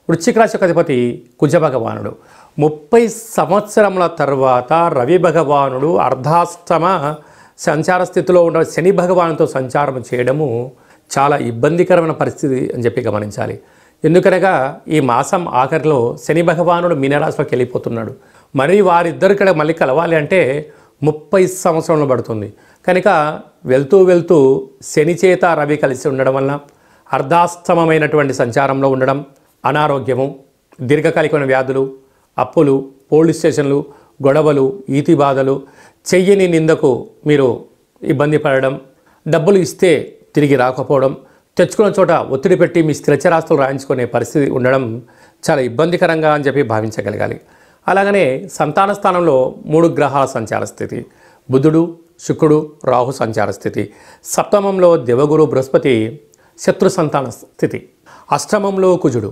వృశ్చిక రాశి అధిపతి కుజ భగవానుడు 30 సంవత్సరముల తర్వాత రవి భగవానుడు అర్ధాష్టమ సంచార స్థితిలో ఉన్న శని భగవానుతో సంచారం చేయడము చాలా ఇబ్బందికరమైన పరిస్థితి అని చెప్పి గమనించాలి. ఎందుకనగా ఈ మాసం ఆఖరిలో శని భగవానుడు మీనరాశిలోకి వెళ్ళిపోతున్నాడు. మరి వారిద్దరు మళ్ళీ కలవాలి అంటే 30 సంవత్సరంలో పడుతుంది. కనుక వెళ్తూ వెళ్తూ శని చేత రవి కలిసి ఉండడం వల్ల అర్ధాష్టమమైనటువంటి సంచారంలో ఉండడం, అనారోగ్యము, దీర్ఘకాలికమైన వ్యాధులు, అప్పులు, పోలీస్ స్టేషన్లు, గొడవలు, ఈతి బాధలు, చెయ్యని నిందకు మీరు ఇబ్బంది పడడం, డబ్బులు ఇస్తే తిరిగి రాకపోవడం, తెచ్చుకున్న చోట ఒత్తిడి పెట్టి మీ స్థిరచరాస్తులు రాయించుకునే పరిస్థితి ఉండడం చాలా ఇబ్బందికరంగా అని చెప్పి భావించగలగాలి. అలాగనే సంతాన స్థానంలో 3 గ్రహాల సంచార స్థితి, బుధుడు, శుక్రుడు, రాహు సంచార స్థితి, సప్తమంలో దేవగురు బృహస్పతి శత్రు సంతాన స్థితి, అష్టమంలో కుజుడు.